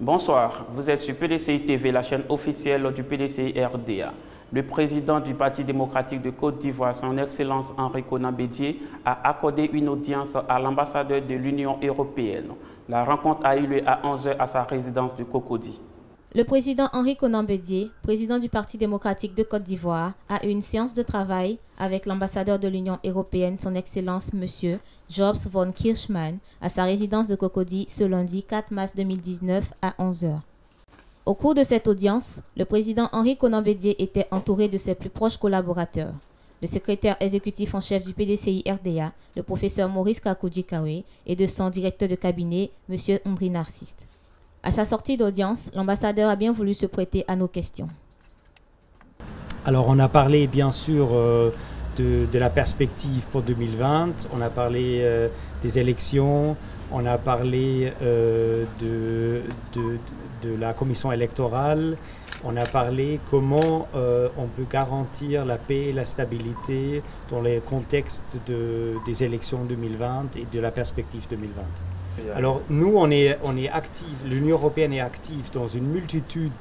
Bonsoir, vous êtes sur PDCI TV, la chaîne officielle du PDCI RDA. Le président du Parti démocratique de Côte d'Ivoire, son Excellence Henri Konan Bédié, a accordé une audience à l'ambassadeur de l'Union européenne. La rencontre a eu lieu à 11 h à sa résidence de Cocody. Le président Henri Konan Bédié, président du Parti démocratique de Côte d'Ivoire, a eu une séance de travail avec l'ambassadeur de l'Union européenne, son Excellence M. Job von Kirchmann, à sa résidence de Cocody ce lundi 4 mars 2019 à 11 h. Au cours de cette audience, le président Henri Konan Bédié était entouré de ses plus proches collaborateurs. Le secrétaire exécutif en chef du PDCI RDA, le professeur Maurice Kakoudji-Kawé, et de son directeur de cabinet, M. André Narciste. À sa sortie d'audience, l'ambassadeur a bien voulu se prêter à nos questions. Alors on a parlé bien sûr de la perspective pour 2020, on a parlé des élections, on a parlé de la commission électorale, on a parlé comment on peut garantir la paix et la stabilité dans le contexte des élections 2020 et de la perspective 2020. Alors nous, on est actifs, l'Union européenne est active dans une multitude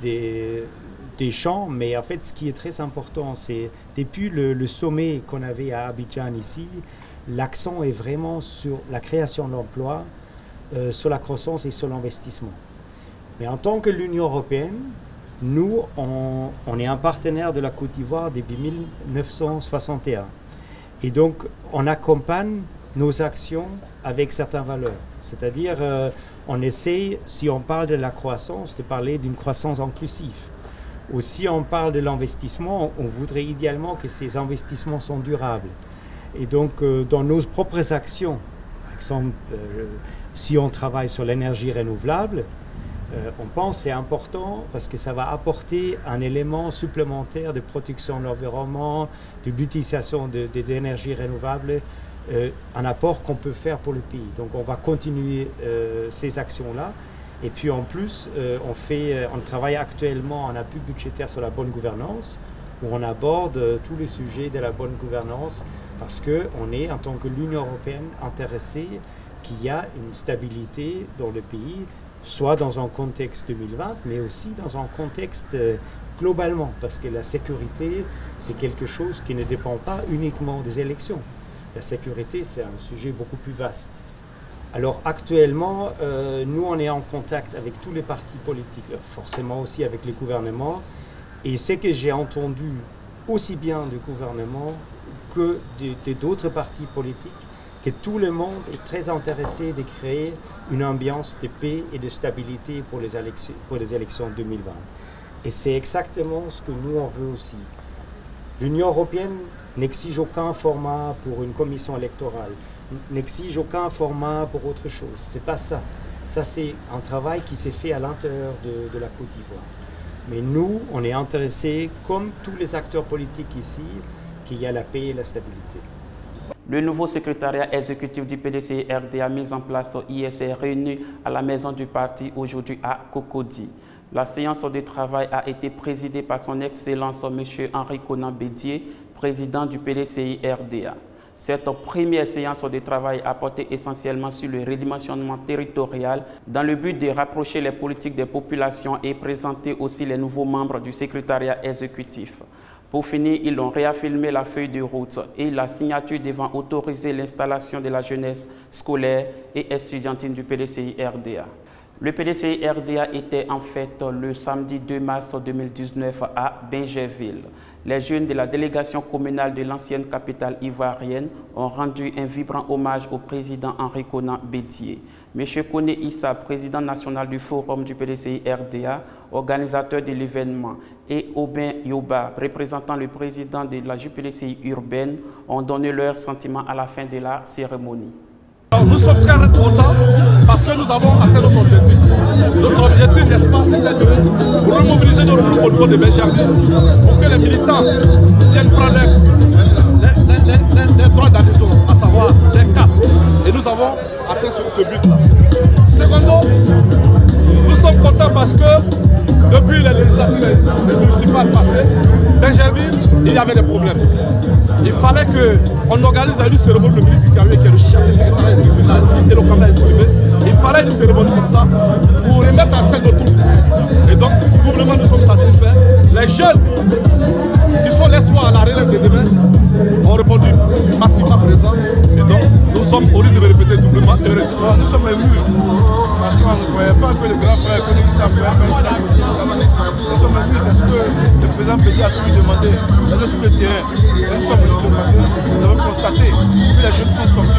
des champs, mais en fait ce qui est très important, c'est depuis le sommet qu'on avait à Abidjan ici, l'accent est vraiment sur la création d'emplois, sur la croissance et sur l'investissement. Mais en tant que l'Union européenne, nous, on est un partenaire de la Côte d'Ivoire depuis 1961. Et donc, on accompagne nos actions avec certaines valeurs. C'est-à-dire, on essaie, si on parle de la croissance, de parler d'une croissance inclusive. Ou si on parle de l'investissement, on voudrait idéalement que ces investissements soient durables. Et donc, dans nos propres actions, par exemple, si on travaille sur l'énergie renouvelable, on pense que c'est important parce que ça va apporter un élément supplémentaire de protection de l'environnement, de l'utilisation des énergies renouvelables, un apport qu'on peut faire pour le pays. Donc on va continuer ces actions-là. Et puis en plus, on travaille actuellement en appui budgétaire sur la bonne gouvernance, où on aborde tous les sujets de la bonne gouvernance, parce qu'on est, en tant que l'Union européenne, intéressé qu'il y a une stabilité dans le pays, soit dans un contexte 2020, mais aussi dans un contexte globalement, parce que la sécurité, c'est quelque chose qui ne dépend pas uniquement des élections. La sécurité, c'est un sujet beaucoup plus vaste. Alors actuellement, nous, on est en contact avec tous les partis politiques, forcément aussi avec les gouvernements, et ce que j'ai entendu aussi bien du gouvernement que d'autres partis politiques, que tout le monde est très intéressé de créer une ambiance de paix et de stabilité pour les élections 2020. Et c'est exactement ce que nous, on veut aussi. L'Union européenne n'exige aucun format pour une commission électorale, n'exige aucun format pour autre chose. C'est pas ça. Ça, c'est un travail qui s'est fait à l'intérieur de la Côte d'Ivoire. Mais nous, on est intéressés, comme tous les acteurs politiques ici, qu'il y a la paix et la stabilité. Le nouveau secrétariat exécutif du PDCI RDA mis en place hier s'est réuni à la maison du parti aujourd'hui à Cocody. La séance de travail a été présidée par son Excellence M. Henri Konan Bédié, président du PDCI RDA. Cette première séance de travail a porté essentiellement sur le redimensionnement territorial dans le but de rapprocher les politiques des populations et présenter aussi les nouveaux membres du secrétariat exécutif. Pour finir, ils ont réaffirmé la feuille de route et la signature devant autoriser l'installation de la jeunesse scolaire et estudiantine du PDCI RDA. Le PDCI RDA était en fait le samedi 2 mars 2019 à Bingerville. Les jeunes de la délégation communale de l'ancienne capitale ivoirienne ont rendu un vibrant hommage au président Henri Konan Bédié. M. Koné Issa, président national du Forum du PDCI RDA, organisateur de l'événement, et Aubin Yoba, représentant le président de la JPDCI urbaine, ont donné leurs sentiments à la fin de la cérémonie. Nous sommes très contents parce que nous avons atteint notre objectif. Notre objectif, n'est-ce pas, c'est de remobiliser nos troupes au niveau de Benjamin pour que les militants viennent prendre les droits d'adhésion, à savoir les 4. Et nous avons atteint ce but-là. Secondo, nous sommes contents parce que depuis les législatives municipales passées, d'Ingerville, il y avait des problèmes. Il fallait qu'on organise une cérémonie de ministre qui est le chef du secrétariat exécutif et le cabinet exprimé. Il fallait une cérémonie comme ça pour remettre en scène le tout. Et donc, doublement, nous sommes satisfaits. Les jeunes qui sont l'espoir à la relève de demain ont répondu massivement présent. Et donc, nous sommes, au lieu de me répéter, doublement heureux. Nous sommes émus parce qu'on ne croyait pas que le grand frère économique ça pouvait faire ça. Nous sommes émus, c'est ce que le président Bédi a toujours demandé d'aller sur le terrain. Et nous sommes venus parce que nous avons constaté que les jeunes sont sortis.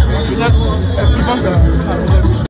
La jeunesse est plus vente.